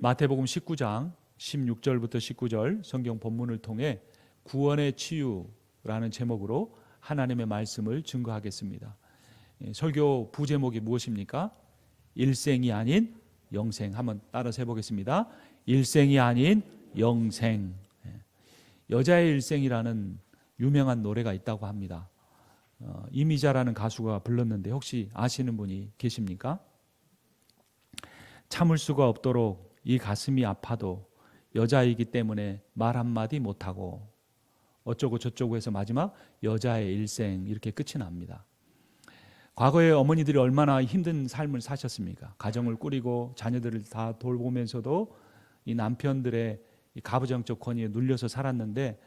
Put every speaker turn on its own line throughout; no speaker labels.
마태복음 19장 16절부터 19절 성경 본문을 통해 구원의 치유라는 제목으로 하나님의 말씀을 증거하겠습니다. 설교 부제목이 무엇입니까? 일생이 아닌 영생. 한번 따라서 해보겠습니다. 일생이 아닌 영생. 여자의 일생이라는 유명한 노래가 있다고 합니다. 이미자라는 가수가 불렀는데 혹시 아시는 분이 계십니까? 참을 수가 없도록 이 가슴이 아파도 여자이기 때문에 말 한마디 못하고 어쩌고 저쩌고 해서 마지막 여자의 일생 이렇게 끝이 납니다. 과거에 어머니들이 얼마나 힘든 삶을 사셨습니까? 가정을 꾸리고 자녀들을 다 돌보면서도 이 남편들의 이 가부장적 권위에 눌려서 살았는데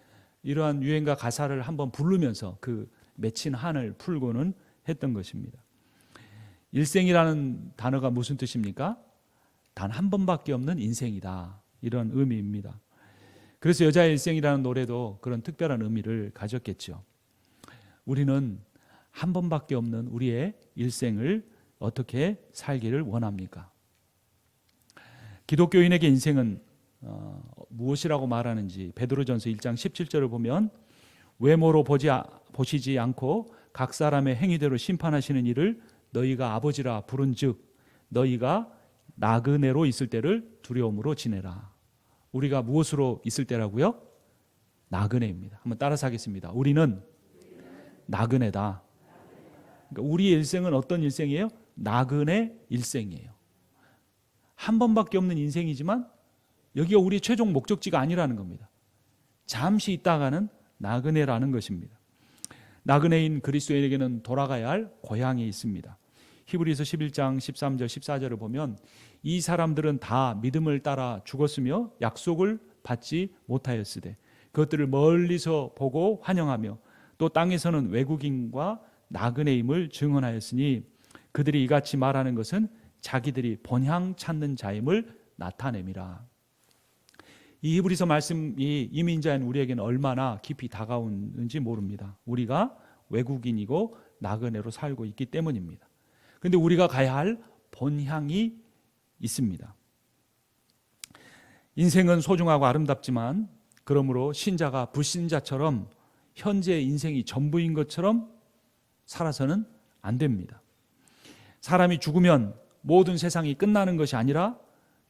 이러한 유행가 가사를 한번 부르면서 그 맺힌 한을 풀고는 했던 것입니다. 일생이라는 단어가 무슨 뜻입니까? 단 한 번밖에 없는 인생이다, 이런 의미입니다. 그래서 여자의 일생이라는 노래도 그런 특별한 의미를 가졌겠죠. 우리는 한 번밖에 없는 우리의 일생을 어떻게 살기를 원합니까? 기독교인에게 인생은 무엇이라고 말하는지 베드로전서 1장 17절을 보면 외모로 보시지 않고 각 사람의 행위대로 심판하시는 이를 너희가 아버지라 부른즉 너희가 나그네로 있을 때를 두려움으로 지내라. 우리가 무엇으로 있을 때라고요? 나그네입니다. 한번 따라서 하겠습니다. 우리는 나그네다. 그러니까 우리의 일생은 어떤 일생이에요? 나그네 일생이에요. 한 번밖에 없는 인생이지만 여기가 우리의 최종 목적지가 아니라는 겁니다. 잠시 있다가는 나그네라는 것입니다. 나그네인 그리스도인에게는 돌아가야 할 고향이 있습니다. 히브리서 11장 13절 14절을 보면 이 사람들은 다 믿음을 따라 죽었으며 약속을 받지 못하였으되 그것들을 멀리서 보고 환영하며 또 땅에서는 외국인과 나그네임을 증언하였으니 그들이 이같이 말하는 것은 자기들이 본향 찾는 자임을 나타냄이라. 이 히브리서 말씀이 이민자인 우리에게는 얼마나 깊이 다가오는지 모릅니다. 우리가 외국인이고 나그네로 살고 있기 때문입니다. 그런데 우리가 가야 할 본향이 있습니다. 인생은 소중하고 아름답지만 그러므로 신자가 불신자처럼 현재 인생이 전부인 것처럼 살아서는 안 됩니다. 사람이 죽으면 모든 세상이 끝나는 것이 아니라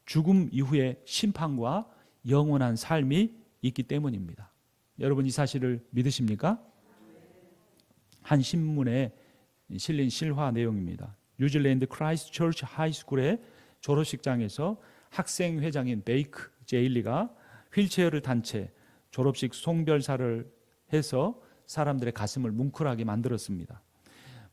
죽음 이후에 심판과 영원한 삶이 있기 때문입니다. 여러분 이 사실을 믿으십니까? 한 신문에 실린 실화 내용입니다. 뉴질랜드 크라이스트 처치 하이스쿨의 졸업식장에서 학생 회장인 베이크 제일리가 휠체어를 탄 채 졸업식 송별사를 해서 사람들의 가슴을 뭉클하게 만들었습니다.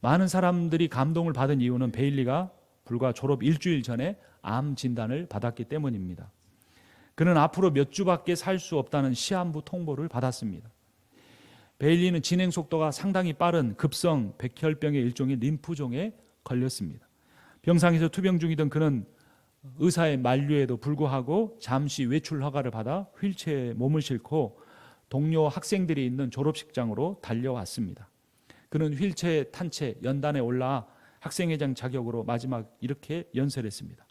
많은 사람들이 감동을 받은 이유는 베일리가 불과 졸업 일주일 전에 암 진단을 받았기 때문입니다. 그는 앞으로 몇 주밖에 살 수 없다는 시한부 통보를 받았습니다. 베일리는 진행 속도가 상당히 빠른 급성 백혈병의 일종의 림프종에 걸렸습니다. 병상에서 투병 중이던 그는 의사의 만류에도 불구하고 잠시 외출 허가를 받아 휠체어에 몸을 싣고 동료 학생들이 있는 졸업식장으로 달려왔습니다. 그는 휠체어에 탄 채 연단에 올라 학생회장 자격으로 마지막 이렇게 연설했습니다.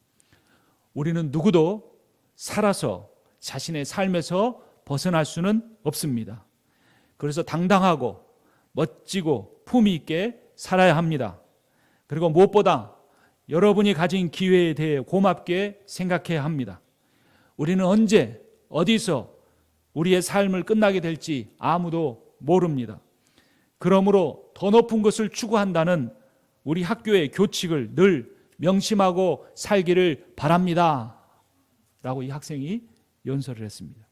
우리는 누구도 살아서 자신의 삶에서 벗어날 수는 없습니다. 그래서 당당하고 멋지고 품위 있게 살아야 합니다. 그리고 무엇보다 여러분이 가진 기회에 대해 고맙게 생각해야 합니다. 우리는 언제 어디서 우리의 삶을 끝나게 될지 아무도 모릅니다. 그러므로 더 높은 것을 추구한다는 우리 학교의 교칙을 늘 명심하고 살기를 바랍니다. 라고 이 학생이 연설을 했습니다.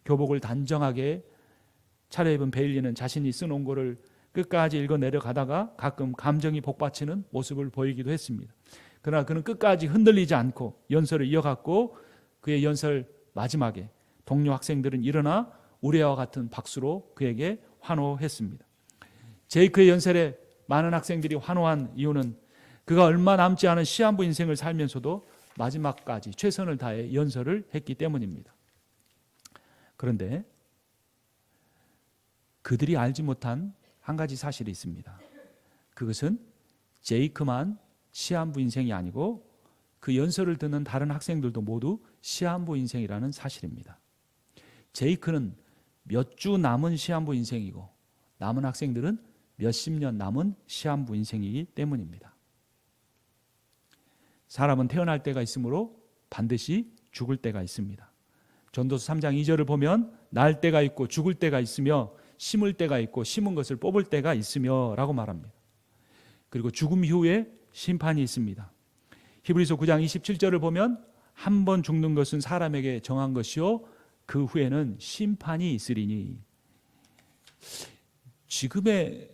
교복을 단정하게 차려입은 베일리는 자신이 쓴 원고를 끝까지 읽어 내려가다가 가끔 감정이 복받치는 모습을 보이기도 했습니다. 그러나 그는 끝까지 흔들리지 않고 연설을 이어갔고 그의 연설 마지막에 동료 학생들은 일어나 우리와 같은 박수로 그에게 환호했습니다. 제이크의 연설에 많은 학생들이 환호한 이유는 그가 얼마 남지 않은 시한부 인생을 살면서도 마지막까지 최선을 다해 연설을 했기 때문입니다. 그런데 그들이 알지 못한 한 가지 사실이 있습니다. 그것은 제이크만 시한부 인생이 아니고 그 연설을 듣는 다른 학생들도 모두 시한부 인생이라는 사실입니다. 제이크는 몇 주 남은 시한부 인생이고 남은 학생들은 몇십 년 남은 시한부 인생이기 때문입니다. 사람은 태어날 때가 있으므로 반드시 죽을 때가 있습니다. 전도서 3장 2절을 보면 날 때가 있고 죽을 때가 있으며 심을 때가 있고 심은 것을 뽑을 때가 있으며 라고 말합니다. 그리고 죽음 이후에 심판이 있습니다. 히브리서 9장 27절을 보면 한 번 죽는 것은 사람에게 정한 것이요 그 후에는 심판이 있으리니. 지금의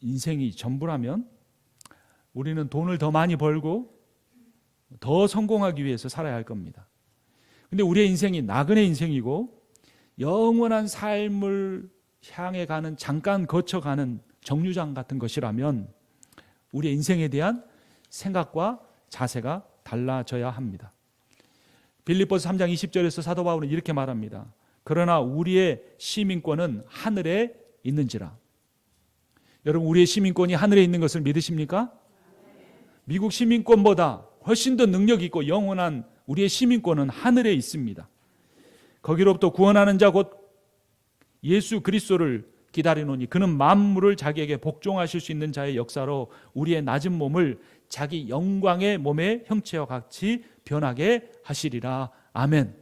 인생이 전부라면 우리는 돈을 더 많이 벌고 더 성공하기 위해서 살아야 할 겁니다. 근데 우리의 인생이 나그네 인생이고 영원한 삶을 향해 가는, 잠깐 거쳐가는 정류장 같은 것이라면 우리의 인생에 대한 생각과 자세가 달라져야 합니다. 빌립보서 3장 20절에서 사도 바울은 이렇게 말합니다. 그러나 우리의 시민권은 하늘에 있는지라. 여러분, 우리의 시민권이 하늘에 있는 것을 믿으십니까? 미국 시민권보다 훨씬 더 능력 있고 영원한 우리의 시민권은 하늘에 있습니다. 거기로부터 구원하는 자 곧 예수 그리스도를 기다리노니 그는 만물을 자기에게 복종하실 수 있는 자의 역사로 우리의 낮은 몸을 자기 영광의 몸의 형체와 같이 변하게 하시리라. 아멘.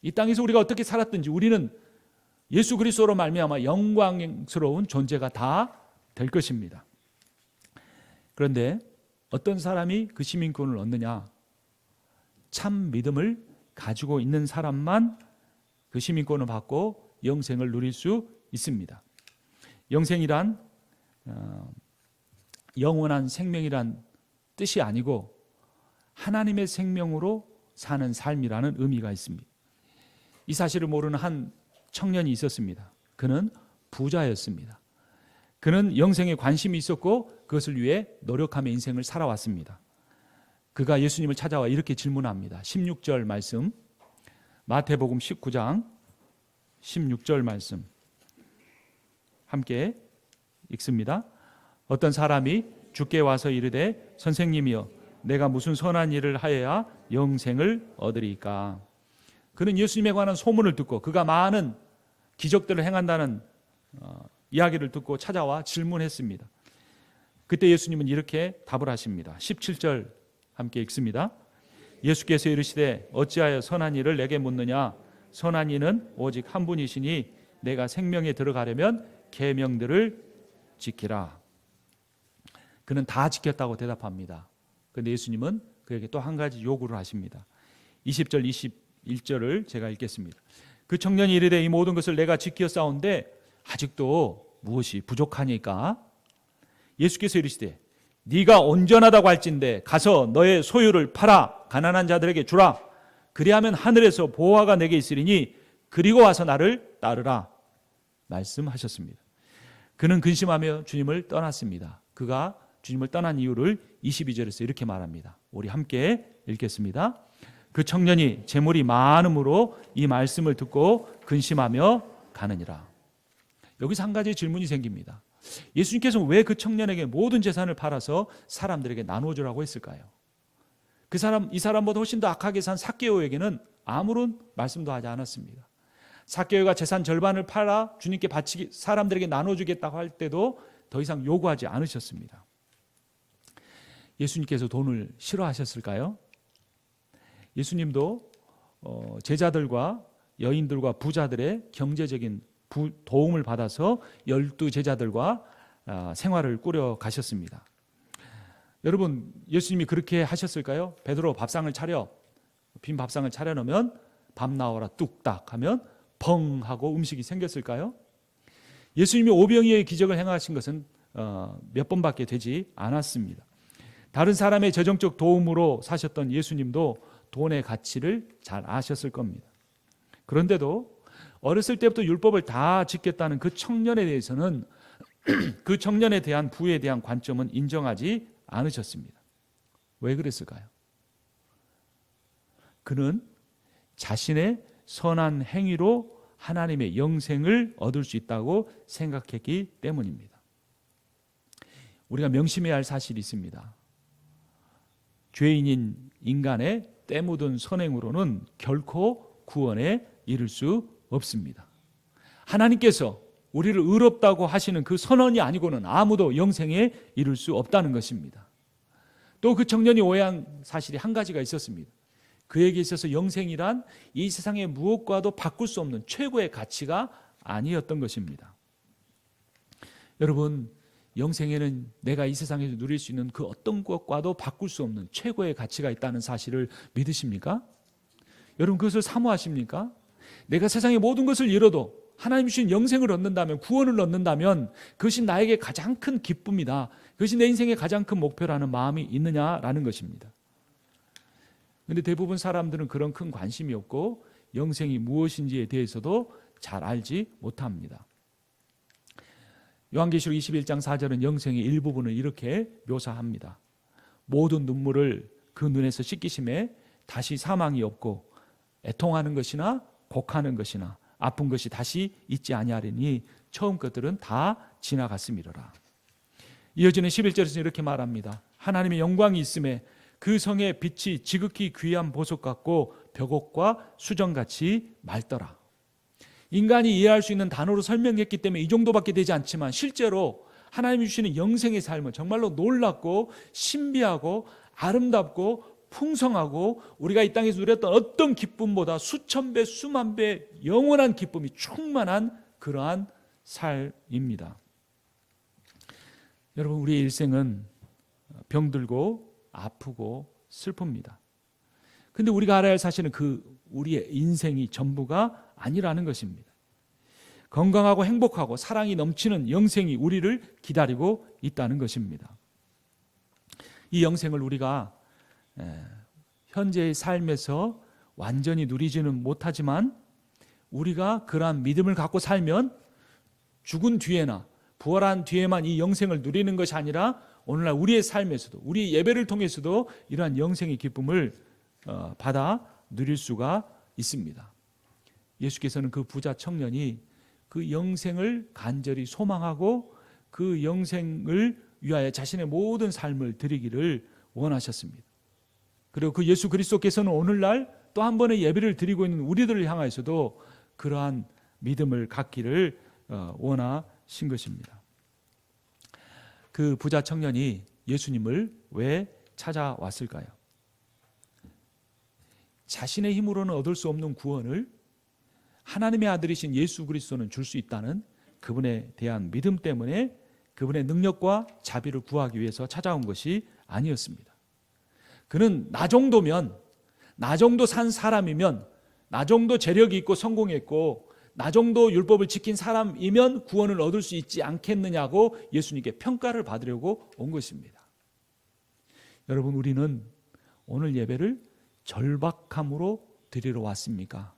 이 땅에서 우리가 어떻게 살았든지 우리는 예수 그리스도로 말미암아 영광스러운 존재가 다 될 것입니다. 그런데 어떤 사람이 그 시민권을 얻느냐? 참 믿음을 가지고 있는 사람만 그 시민권을 받고 영생을 누릴 수 있습니다. 영생이란 영원한 생명이란 뜻이 아니고 하나님의 생명으로 사는 삶이라는 의미가 있습니다. 이 사실을 모르는 한 청년이 있었습니다. 그는 부자였습니다. 그는 영생에 관심이 있었고 그것을 위해 노력하며 인생을 살아왔습니다. 그가 예수님을 찾아와 이렇게 질문합니다. 16절 말씀, 마태복음 19장 16절 말씀 함께 읽습니다. 어떤 사람이 주께 와서 이르되 선생님이여 내가 무슨 선한 일을 하여야 영생을 얻으리까? 그는 예수님에 관한 소문을 듣고 그가 많은 기적들을 행한다는 이야기를 듣고 찾아와 질문했습니다. 그때 예수님은 이렇게 답을 하십니다. 17절 함께 읽습니다. 예수께서 이르시되 어찌하여 선한 일을 내게 묻느냐? 선한 이는 오직 한 분이시니 내가 생명에 들어가려면 계명들을 지키라. 그는 다 지켰다고 대답합니다. 그런데 예수님은 그에게 또 한 가지 요구를 하십니다. 20절 21절을 제가 읽겠습니다. 그 청년이 이르되 이 모든 것을 내가 지켰사온데 아직도 무엇이 부족하니까? 예수께서 이르시되 네가 온전하다고 할진대 가서 너의 소유를 팔아 가난한 자들에게 주라. 그리하면 하늘에서 보화가 내게 있으리니 그리고 와서 나를 따르라 말씀하셨습니다. 그는 근심하며 주님을 떠났습니다. 그가 주님을 떠난 이유를 22절에서 이렇게 말합니다. 우리 함께 읽겠습니다. 그 청년이 재물이 많음으로 이 말씀을 듣고 근심하며 가느니라. 여기서 한 가지 질문이 생깁니다. 예수님께서는 왜 그 청년에게 모든 재산을 팔아서 사람들에게 나눠주라고 했을까요? 이 사람보다 훨씬 더 악하게 산 삭개오에게는 아무런 말씀도 하지 않았습니다. 삭개오가 재산 절반을 팔아 주님께 바치기, 사람들에게 나눠주겠다고 할 때도 더 이상 요구하지 않으셨습니다. 예수님께서 돈을 싫어하셨을까요? 예수님도 제자들과 여인들과 부자들의 경제적인 도움을 받아서 12제자들과 생활을 꾸려 가셨습니다. 여러분, 예수님이 그렇게 하셨을까요? 베드로 밥상을 차려, 빈 밥상을 차려놓으면 밥 나와라 뚝딱 하면 펑 하고 음식이 생겼을까요? 예수님이 오병이어의 기적을 행하신 것은 몇 번밖에 되지 않았습니다. 다른 사람의 재정적 도움으로 사셨던 예수님도 돈의 가치를 잘 아셨을 겁니다. 그런데도 어렸을 때부터 율법을 다 지켰다는 그 청년에 대해서는 그 청년에 대한 부에 대한 관점은 인정하지 않으셨습니다. 왜 그랬을까요? 그는 자신의 선한 행위로 하나님의 영생을 얻을 수 있다고 생각했기 때문입니다. 우리가 명심해야 할 사실이 있습니다. 죄인인 인간의 때 묻은 선행으로는 결코 구원에 이를 수 없습니다. 하나님께서 우리를 의롭다고 하시는 그 선언이 아니고는 아무도 영생에 이를 수 없다는 것입니다. 또 그 청년이 오해한 사실이 한 가지가 있었습니다. 그에게 있어서 영생이란 이 세상의 무엇과도 바꿀 수 없는 최고의 가치가 아니었던 것입니다. 여러분, 영생에는 내가 이 세상에서 누릴 수 있는 그 어떤 것과도 바꿀 수 없는 최고의 가치가 있다는 사실을 믿으십니까? 여러분, 그것을 사모하십니까? 내가 세상의 모든 것을 잃어도 하나님 주신 영생을 얻는다면, 구원을 얻는다면 그것이 나에게 가장 큰 기쁨이다, 그것이 내 인생의 가장 큰 목표라는 마음이 있느냐라는 것입니다. 그런데 대부분 사람들은 그런 큰 관심이 없고 영생이 무엇인지에 대해서도 잘 알지 못합니다. 요한계시록 21장 4절은 영생의 일부분을 이렇게 묘사합니다. 모든 눈물을 그 눈에서 씻기심에 다시 사망이 없고 애통하는 것이나 곡하는 것이나 아픈 것이 다시 있지 아니하리니 처음 것들은 다 지나갔음이로라. 이어지는 11절에서 이렇게 말합니다. 하나님의 영광이 있음에 그 성의 빛이 지극히 귀한 보석 같고 벽옥과 수정같이 맑더라. 인간이 이해할 수 있는 단어로 설명했기 때문에 이 정도밖에 되지 않지만 실제로 하나님이 주시는 영생의 삶은 정말로 놀랍고 신비하고 아름답고 풍성하고 우리가 이 땅에서 누렸던 어떤 기쁨보다 수천 배 수만 배 영원한 기쁨이 충만한 그러한 삶입니다. 여러분, 우리의 일생은 병들고 아프고 슬픕니다. 근데 우리가 알아야 할 사실은 그 우리의 인생이 전부가 아니라는 것입니다. 건강하고 행복하고 사랑이 넘치는 영생이 우리를 기다리고 있다는 것입니다. 이 영생을 우리가 현재의 삶에서 완전히 누리지는 못하지만 우리가 그러한 믿음을 갖고 살면 죽은 뒤에나 부활한 뒤에만 이 영생을 누리는 것이 아니라 오늘날 우리의 삶에서도, 우리 예배를 통해서도 이러한 영생의 기쁨을 받아 누릴 수가 있습니다. 예수께서는 그 부자 청년이 그 영생을 간절히 소망하고 그 영생을 위하여 자신의 모든 삶을 드리기를 원하셨습니다. 그리고 그 예수 그리스도께서는 오늘날 또 한 번의 예배를 드리고 있는 우리들을 향하여서도 그러한 믿음을 갖기를 원하신 것입니다. 그 부자 청년이 예수님을 왜 찾아왔을까요? 자신의 힘으로는 얻을 수 없는 구원을 하나님의 아들이신 예수 그리스도는 줄 수 있다는 그분에 대한 믿음 때문에 그분의 능력과 자비를 구하기 위해서 찾아온 것이 아니었습니다. 그는 나 정도면, 나 정도 산 사람이면, 나 정도 재력이 있고 성공했고 나 정도 율법을 지킨 사람이면 구원을 얻을 수 있지 않겠느냐고 예수님께 평가를 받으려고 온 것입니다. 여러분, 우리는 오늘 예배를 절박함으로 드리러 왔습니까?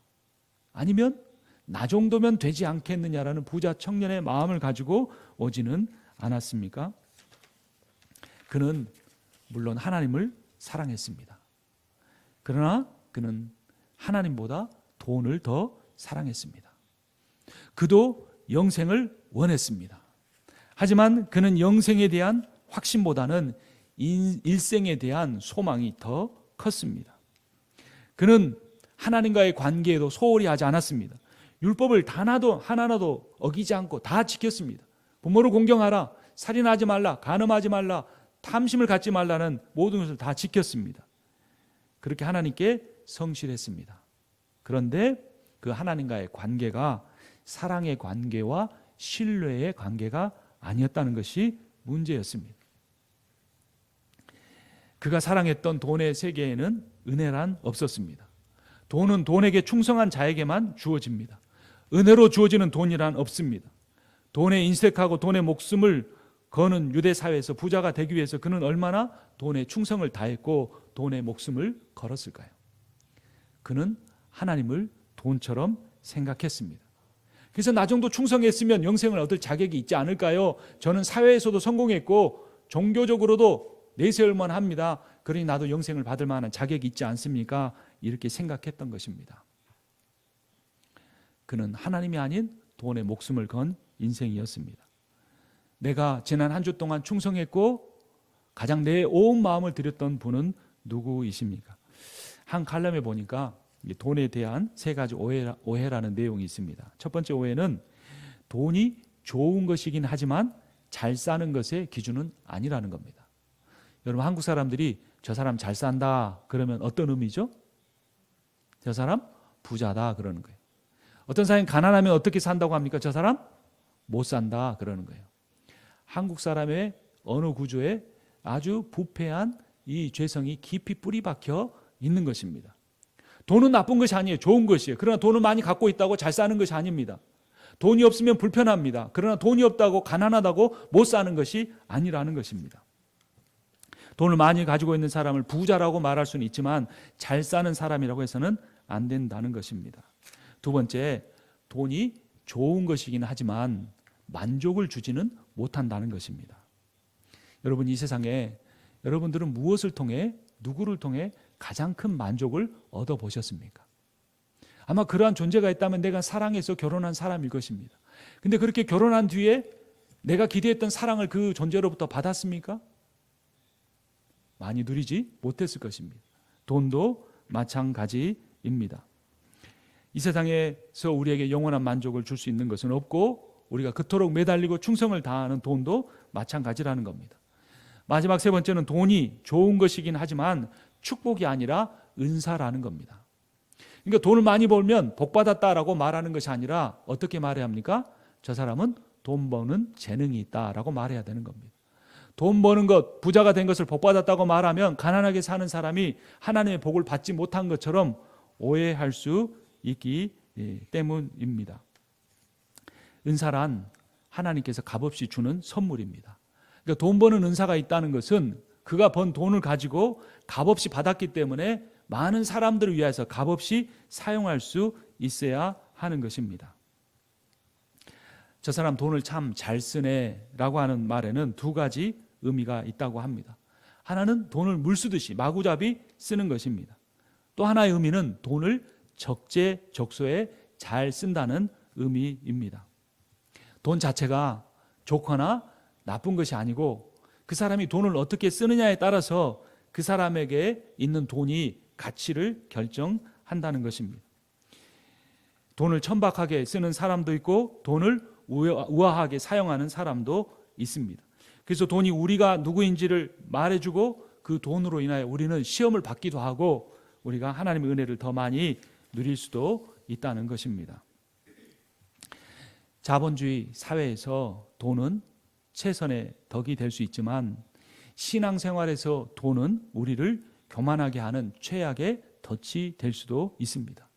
아니면 나 정도면 되지 않겠느냐라는 부자 청년의 마음을 가지고 오지는 않았습니까? 그는 물론 하나님을 사랑했습니다. 그러나 그는 하나님보다 돈을 더 사랑했습니다. 그도 영생을 원했습니다. 하지만 그는 영생에 대한 확신보다는 일생에 대한 소망이 더 컸습니다. 그는 하나님과의 관계에도 소홀히 하지 않았습니다. 율법을 하나도 어기지 않고 다 지켰습니다. 부모를 공경하라, 살인하지 말라, 간음하지 말라, 탐심을 갖지 말라는 모든 것을 다 지켰습니다. 그렇게 하나님께 성실했습니다. 그런데 그 하나님과의 관계가 사랑의 관계와 신뢰의 관계가 아니었다는 것이 문제였습니다. 그가 사랑했던 돈의 세계에는 은혜란 없었습니다. 돈은 돈에게 충성한 자에게만 주어집니다. 은혜로 주어지는 돈이란 없습니다. 돈에 인색하고 돈의 목숨을 거는 유대 사회에서 부자가 되기 위해서 그는 얼마나 돈에 충성을 다했고 돈의 목숨을 걸었을까요? 그는 하나님을 돈처럼 생각했습니다. 그래서 나 정도 충성했으면 영생을 얻을 자격이 있지 않을까요? 저는 사회에서도 성공했고 종교적으로도 내세울만 합니다. 그러니 나도 영생을 받을 만한 자격이 있지 않습니까? 이렇게 생각했던 것입니다. 그는 하나님이 아닌 돈에 목숨을 건 인생이었습니다. 내가 지난 한 주 동안 충성했고 가장 내 온 마음을 드렸던 분은 누구이십니까? 한 칼럼에 보니까 돈에 대한 세 가지 오해라는 내용이 있습니다. 첫 번째 오해는 돈이 좋은 것이긴 하지만 잘 사는 것의 기준은 아니라는 겁니다. 여러분, 한국 사람들이 저 사람 잘 산다 그러면 어떤 의미죠? 저 사람 부자다 그러는 거예요. 어떤 사람이 가난하면 어떻게 산다고 합니까? 저 사람 못 산다 그러는 거예요. 한국 사람의 언어 구조에 아주 부패한 이 죄성이 깊이 뿌리 박혀 있는 것입니다. 돈은 나쁜 것이 아니에요. 좋은 것이에요. 그러나 돈을 많이 갖고 있다고 잘 사는 것이 아닙니다. 돈이 없으면 불편합니다. 그러나 돈이 없다고 가난하다고 못 사는 것이 아니라는 것입니다. 돈을 많이 가지고 있는 사람을 부자라고 말할 수는 있지만 잘 사는 사람이라고 해서는 안 된다는 것입니다. 두 번째, 돈이 좋은 것이긴 하지만 만족을 주지는 못한다는 것입니다. 여러분, 이 세상에 여러분들은 무엇을 통해, 누구를 통해 가장 큰 만족을 얻어보셨습니까? 아마 그러한 존재가 있다면 내가 사랑해서 결혼한 사람일 것입니다. 근데 그렇게 결혼한 뒤에 내가 기대했던 사랑을 그 존재로부터 받았습니까? 많이 누리지 못했을 것입니다. 돈도 마찬가지입니다. 이 세상에서 우리에게 영원한 만족을 줄 수 있는 것은 없고 우리가 그토록 매달리고 충성을 다하는 돈도 마찬가지라는 겁니다. 마지막 세 번째는 돈이 좋은 것이긴 하지만 축복이 아니라 은사라는 겁니다. 그러니까 돈을 많이 벌면 복 받았다라고 말하는 것이 아니라 어떻게 말해야 합니까? 저 사람은 돈 버는 재능이 있다라고 말해야 되는 겁니다. 돈 버는 것, 부자가 된 것을 복 받았다고 말하면 가난하게 사는 사람이 하나님의 복을 받지 못한 것처럼 오해할 수 있기 때문입니다. 은사란 하나님께서 값없이 주는 선물입니다. 그러니까 돈 버는 은사가 있다는 것은 그가 번 돈을 가지고 값없이 받았기 때문에 많은 사람들을 위해서 값없이 사용할 수 있어야 하는 것입니다. 저 사람 돈을 참 잘 쓰네 라고 하는 말에는 두 가지 의미가 있다고 합니다. 하나는 돈을 물 쓰듯이 마구잡이 쓰는 것입니다. 또 하나의 의미는 돈을 적재적소에 잘 쓴다는 의미입니다. 돈 자체가 좋거나 나쁜 것이 아니고 그 사람이 돈을 어떻게 쓰느냐에 따라서 그 사람에게 있는 돈이 가치를 결정한다는 것입니다. 돈을 천박하게 쓰는 사람도 있고 돈을 우아하게 사용하는 사람도 있습니다. 그래서 돈이 우리가 누구인지를 말해주고 그 돈으로 인하여 우리는 시험을 받기도 하고 우리가 하나님의 은혜를 더 많이 누릴 수도 있다는 것입니다. 자본주의 사회에서 돈은 최선의 덕이 될 수 있지만 신앙생활에서 돈은 우리를 교만하게 하는 최악의 덫이 될 수도 있습니다.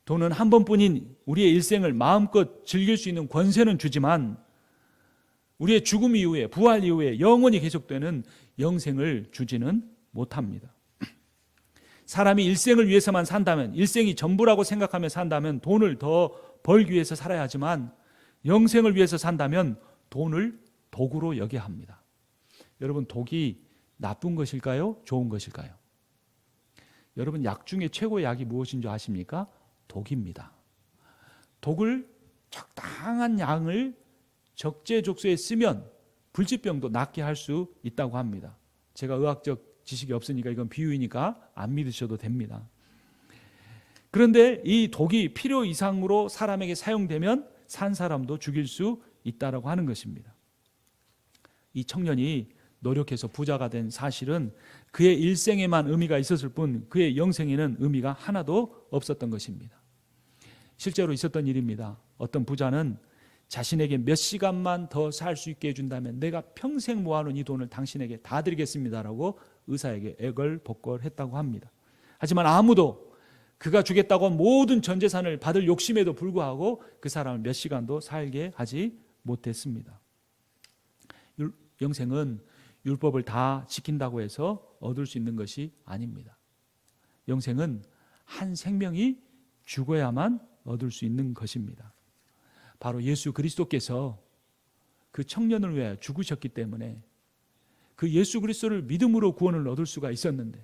돈은 한 번뿐인 우리의 일생을 마음껏 즐길 수 있는 권세는 주지만 우리의 죽음 이후에, 부활 이후에 영원히 계속되는 영생을 주지는 못합니다. 사람이 일생을 위해서만 산다면, 일생이 전부라고 생각하며 산다면 돈을 더 벌기 위해서 살아야 하지만 영생을 위해서 산다면 돈을 도구로 여겨야 합니다. 여러분, 독이 나쁜 것일까요? 좋은 것일까요? 여러분, 약 중에 최고의 약이 무엇인 줄 아십니까? 독입니다. 독을 적당한 양을 적재적소에 쓰면 불치병도 낫게 할 수 있다고 합니다. 제가 의학적 지식이 없으니까 이건 비유이니까 안 믿으셔도 됩니다. 그런데 이 독이 필요 이상으로 사람에게 사용되면 산 사람도 죽일 수 있다라고 하는 것입니다. 이 청년이 노력해서 부자가 된 사실은 그의 일생에만 의미가 있었을 뿐 그의 영생에는 의미가 하나도 없었던 것입니다. 실제로 있었던 일입니다. 어떤 부자는 자신에게 몇 시간만 더 살 수 있게 해준다면 내가 평생 모아놓은 이 돈을 당신에게 다 드리겠습니다라고 의사에게 애걸복걸했다고 합니다. 하지만 아무도 그가 주겠다고 모든 전 재산을 받을 욕심에도 불구하고 그 사람을 몇 시간도 살게 하지 못했습니다. 영생은 율법을 다 지킨다고 해서 얻을 수 있는 것이 아닙니다. 영생은 한 생명이 죽어야만 얻을 수 있는 것입니다. 바로 예수 그리스도께서 그 청년을 위하여 죽으셨기 때문에 그 예수 그리스도를 믿음으로 구원을 얻을 수가 있었는데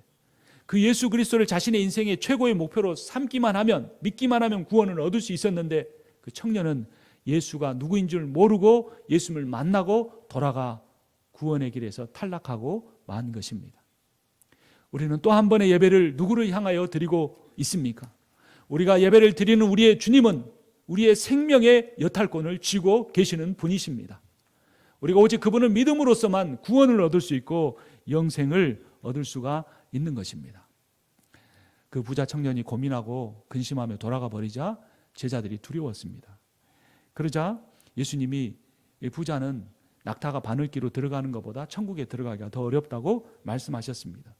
그 예수 그리스도를 자신의 인생의 최고의 목표로 삼기만 하면, 믿기만 하면 구원을 얻을 수 있었는데 그 청년은 예수가 누구인 줄 모르고 예수를 만나고 돌아가 구원의 길에서 탈락하고 만 것입니다. 우리는 또 한 번의 예배를 누구를 향하여 드리고 있습니까? 우리가 예배를 드리는 우리의 주님은 우리의 생명의 여탈권을 쥐고 계시는 분이십니다. 우리가 오직 그분을 믿음으로써만 구원을 얻을 수 있고 영생을 얻을 수가 있는 것입니다. 그 부자 청년이 고민하고 근심하며 돌아가 버리자 제자들이 두려웠습니다. 그러자 예수님이 이 부자는 낙타가 바늘기로 들어가는 것보다 천국에 들어가기가 더 어렵다고 말씀하셨습니다.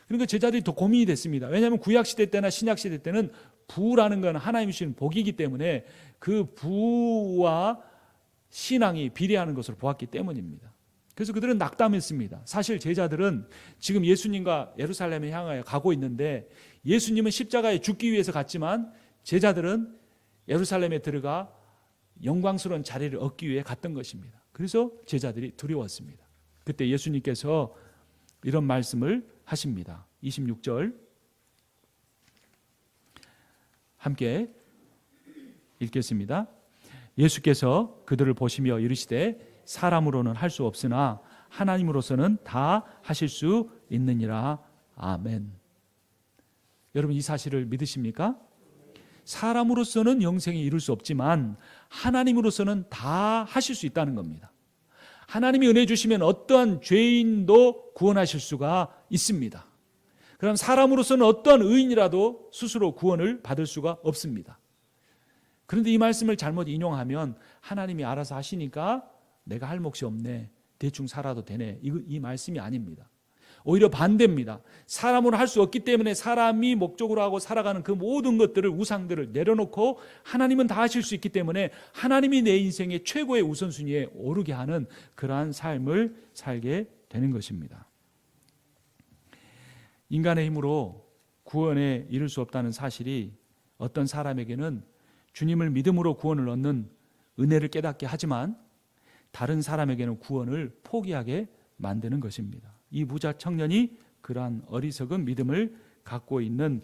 그러니까 제자들이 더 고민이 됐습니다. 왜냐하면 구약시대 때나 신약시대 때는 부라는 건 하나님이 주신 복이기 때문에 그 부와 신앙이 비례하는 것으로 보았기 때문입니다. 그래서 그들은 낙담했습니다. 사실 제자들은 지금 예수님과 예루살렘에 향하여 가고 있는데 예수님은 십자가에 죽기 위해서 갔지만 제자들은 예루살렘에 들어가 영광스러운 자리를 얻기 위해 갔던 것입니다. 그래서 제자들이 두려웠습니다. 그때 예수님께서 이런 말씀을 하십니다. 26절 함께 읽겠습니다. 예수께서 그들을 보시며 이르시되 사람으로는 할 수 없으나 하나님으로서는 다 하실 수 있느니라. 아멘. 여러분 이 사실을 믿으십니까? 사람으로서는 영생에 이룰 수 없지만 하나님으로서는 다 하실 수 있다는 겁니다. 하나님이 은혜 주시면 어떠한 죄인도 구원하실 수가 있습니다. 그럼 사람으로서는 어떠한 의인이라도 스스로 구원을 받을 수가 없습니다. 그런데 이 말씀을 잘못 인용하면 하나님이 알아서 하시니까 내가 할 몫이 없네, 대충 살아도 되네, 이 말씀이 아닙니다. 오히려 반대입니다. 사람으로 할 수 없기 때문에 사람이 목적으로 하고 살아가는 그 모든 것들을, 우상들을 내려놓고 하나님은 다 하실 수 있기 때문에 하나님이 내 인생의 최고의 우선순위에 오르게 하는 그러한 삶을 살게 되는 것입니다. 인간의 힘으로 구원에 이를 수 없다는 사실이 어떤 사람에게는 주님을 믿음으로 구원을 얻는 은혜를 깨닫게 하지만 다른 사람에게는 구원을 포기하게 만드는 것입니다. 이 부자 청년이 그러한 어리석은 믿음을 갖고 있는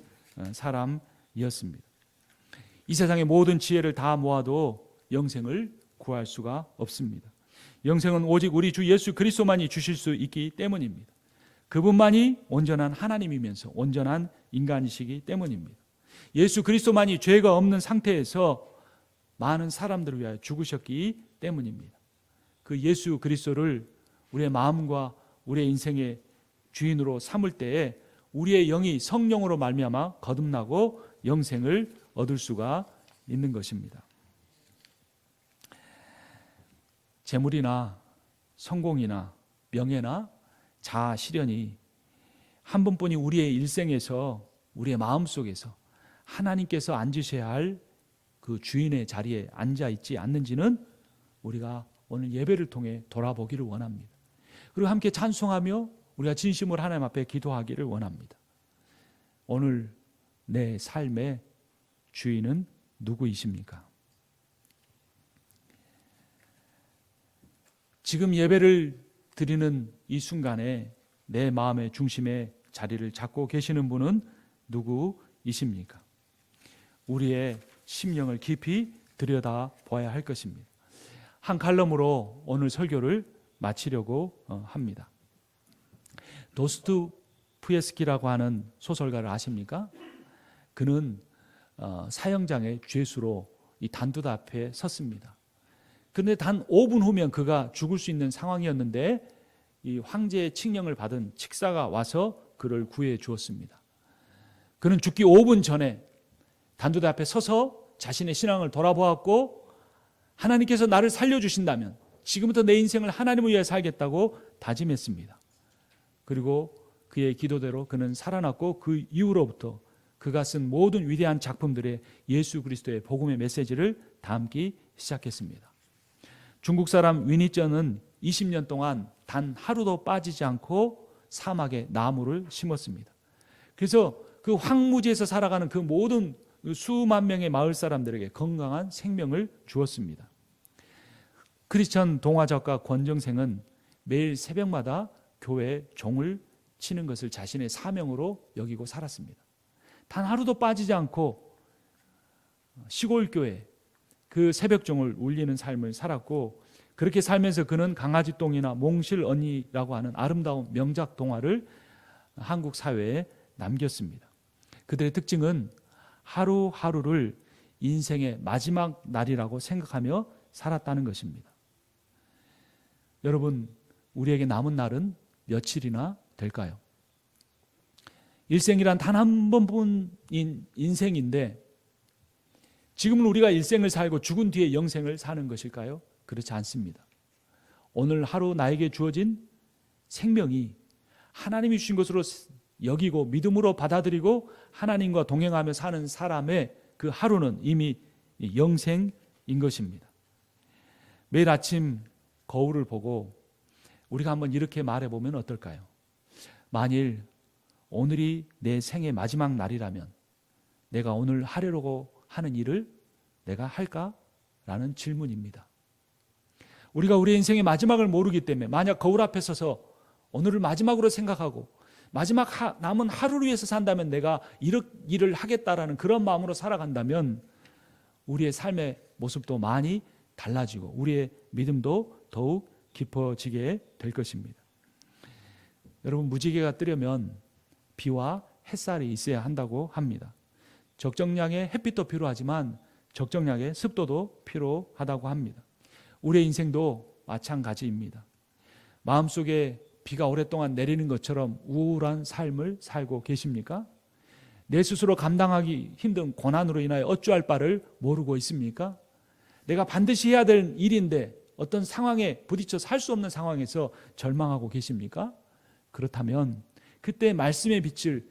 사람이었습니다. 이 세상의 모든 지혜를 다 모아도 영생을 구할 수가 없습니다. 영생은 오직 우리 주 예수 그리스도만이 주실 수 있기 때문입니다. 그분만이 온전한 하나님이면서 온전한 인간이시기 때문입니다. 예수 그리스도만이 죄가 없는 상태에서 많은 사람들을 위하여 죽으셨기 때문입니다. 그 예수 그리스도를 우리의 마음과 우리의 인생의 주인으로 삼을 때에 우리의 영이 성령으로 말미암아 거듭나고 영생을 얻을 수가 있는 것입니다. 재물이나 성공이나 명예나 자아 실현이 한 번뿐이 우리의 일생에서 우리의 마음속에서 하나님께서 앉으셔야 할 그 주인의 자리에 앉아 있지 않는지는 우리가 오늘 예배를 통해 돌아보기를 원합니다. 그리고 함께 찬송하며 우리가 진심으로 하나님 앞에 기도하기를 원합니다. 오늘 내 삶의 주인은 누구이십니까? 지금 예배를 드리는 이 순간에 내 마음의 중심에 자리를 잡고 계시는 분은 누구이십니까? 우리의 심령을 깊이 들여다봐야 할 것입니다. 한 칼럼으로 오늘 설교를 마치려고 합니다. 도스토옙스키라고 하는 소설가를 아십니까? 그는 사형장의 죄수로 이 단두대 앞에 섰습니다. 그런데 단 5분 후면 그가 죽을 수 있는 상황이었는데 이 황제의 칙령을 받은 칙사가 와서 그를 구해 주었습니다. 그는 죽기 5분 전에 단두대 앞에 서서 자신의 신앙을 돌아보았고 하나님께서 나를 살려주신다면 지금부터 내 인생을 하나님을 위해 살겠다고 다짐했습니다. 그리고 그의 기도대로 그는 살아났고 그 이후로부터 그가 쓴 모든 위대한 작품들에 예수 그리스도의 복음의 메시지를 담기 시작했습니다. 중국 사람 위니쩌는 20년 동안 단 하루도 빠지지 않고 사막에 나무를 심었습니다. 그래서 그 황무지에서 살아가는 그 모든 수만 명의 마을 사람들에게 건강한 생명을 주었습니다. 크리스천 동화 작가 권정생은 매일 새벽마다 교회에 종을 치는 것을 자신의 사명으로 여기고 살았습니다. 단 하루도 빠지지 않고 시골교회 그 새벽종을 울리는 삶을 살았고 그렇게 살면서 그는 강아지똥이나 몽실 언니라고 하는 아름다운 명작 동화를 한국 사회에 남겼습니다. 그들의 특징은 하루하루를 인생의 마지막 날이라고 생각하며 살았다는 것입니다. 여러분, 우리에게 남은 날은 며칠이나 될까요? 일생이란 단 한 번뿐인 인생인데 지금은 우리가 일생을 살고 죽은 뒤에 영생을 사는 것일까요? 그렇지 않습니다. 오늘 하루 나에게 주어진 생명이 하나님이 주신 것으로 여기고 믿음으로 받아들이고 하나님과 동행하며 사는 사람의 그 하루는 이미 영생인 것입니다. 매일 아침 거울을 보고 우리가 한번 이렇게 말해보면 어떨까요? 만일 오늘이 내 생의 마지막 날이라면 내가 오늘 하려고 하는 일을 내가 할까? 라는 질문입니다. 우리가 우리의 인생의 마지막을 모르기 때문에 만약 거울 앞에 서서 오늘을 마지막으로 생각하고 마지막 남은 하루를 위해서 산다면 내가 이런 일을 하겠다라는 그런 마음으로 살아간다면 우리의 삶의 모습도 많이 달라지고 우리의 믿음도 더욱 깊어지게 될 것입니다. 여러분, 무지개가 뜨려면 비와 햇살이 있어야 한다고 합니다. 적정량의 햇빛도 필요하지만 적정량의 습도도 필요하다고 합니다. 우리의 인생도 마찬가지입니다. 마음속에 비가 오랫동안 내리는 것처럼 우울한 삶을 살고 계십니까? 내 스스로 감당하기 힘든 고난으로 인하여 어찌할 바를 모르고 있습니까? 내가 반드시 해야 될 일인데 어떤 상황에 부딪혀서 할 수 없는 상황에서 절망하고 계십니까? 그렇다면 그때 말씀의 빛을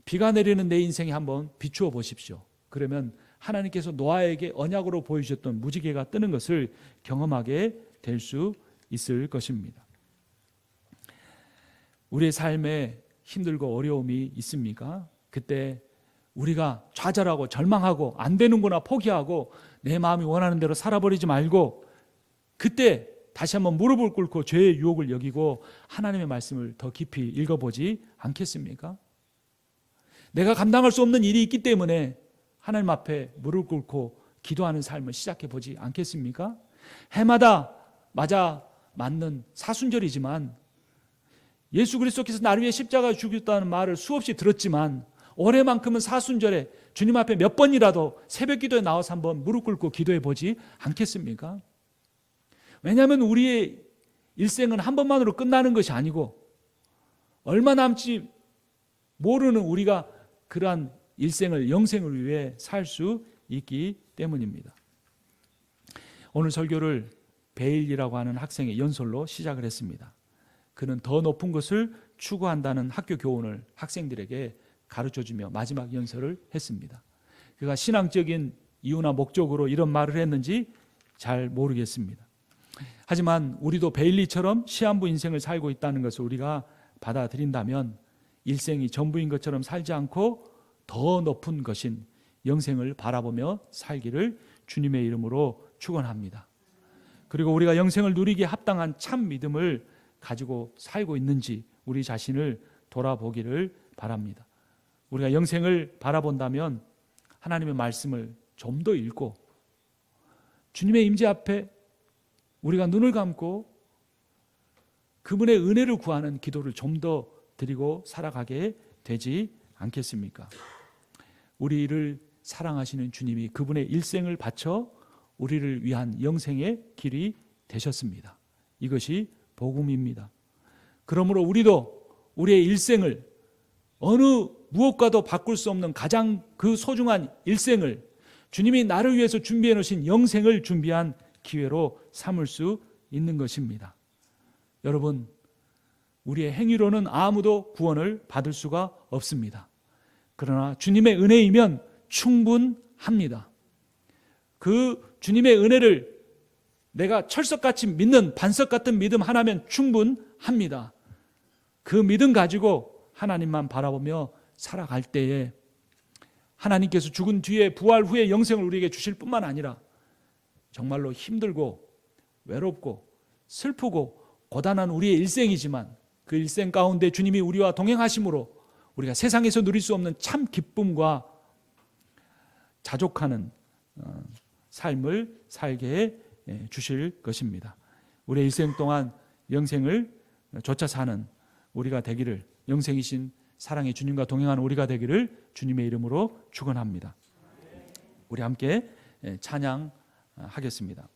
비가 내리는 내 인생에 한번 비추어 보십시오. 그러면 하나님께서 노아에게 언약으로 보여주셨던 무지개가 뜨는 것을 경험하게 될 수 있을 것입니다. 우리의 삶에 힘들고 어려움이 있습니까? 그때 우리가 좌절하고 절망하고 안 되는구나 포기하고 내 마음이 원하는 대로 살아버리지 말고 그때 다시 한번 무릎을 꿇고 죄의 유혹을 여기고 하나님의 말씀을 더 깊이 읽어보지 않겠습니까? 내가 감당할 수 없는 일이 있기 때문에 하나님 앞에 무릎 꿇고 기도하는 삶을 시작해 보지 않겠습니까? 해마다 맞는 사순절이지만 예수 그리스도께서 나를 위해 십자가에 죽였다는 말을 수없이 들었지만 올해만큼은 사순절에 주님 앞에 몇 번이라도 새벽 기도에 나와서 한번 무릎 꿇고 기도해 보지 않겠습니까? 왜냐하면 우리의 일생은 한 번만으로 끝나는 것이 아니고 얼마 남지 모르는 우리가 그러한 일생을 영생을 위해 살 수 있기 때문입니다. 오늘 설교를 베일이라고 하는 학생의 연설로 시작을 했습니다. 그는 더 높은 것을 추구한다는 학교 교훈을 학생들에게 가르쳐주며 마지막 연설을 했습니다. 그가 신앙적인 이유나 목적으로 이런 말을 했는지 잘 모르겠습니다. 하지만 우리도 베일리처럼 시한부 인생을 살고 있다는 것을 우리가 받아들인다면 일생이 전부인 것처럼 살지 않고 더 높은 것인 영생을 바라보며 살기를 주님의 이름으로 축원합니다. 그리고 우리가 영생을 누리기에 합당한 참 믿음을 가지고 살고 있는지 우리 자신을 돌아보기를 바랍니다. 우리가 영생을 바라본다면 하나님의 말씀을 좀 더 읽고 주님의 임재 앞에 우리가 눈을 감고 그분의 은혜를 구하는 기도를 좀 더 드리고 살아가게 되지 않겠습니까? 우리를 사랑하시는 주님이 그분의 일생을 바쳐 우리를 위한 영생의 길이 되셨습니다. 이것이 복음입니다. 그러므로 우리도 우리의 일생을 어느 무엇과도 바꿀 수 없는 가장 그 소중한 일생을 주님이 나를 위해서 준비해 놓으신 영생을 준비한 기회로 삼을 수 있는 것입니다. 여러분, 우리의 행위로는 아무도 구원을 받을 수가 없습니다. 그러나 주님의 은혜이면 충분합니다. 그 주님의 은혜를 내가 철석같이 믿는 반석 같은 믿음 하나면 충분합니다. 그 믿음 가지고 하나님만 바라보며 살아갈 때에 하나님께서 죽은 뒤에 부활 후에 영생을 우리에게 주실 뿐만 아니라 정말로 힘들고 외롭고 슬프고 고단한 우리의 일생이지만 그 일생 가운데 주님이 우리와 동행하심으로 우리가 세상에서 누릴 수 없는 참 기쁨과 자족하는 삶을 살게 주실 것입니다. 우리의 일생 동안 영생을 쫓아 사는 우리가 되기를 영생이신 사랑의 주님과 동행하는 우리가 되기를 주님의 이름으로 축원합니다. 우리 함께 찬양하겠습니다.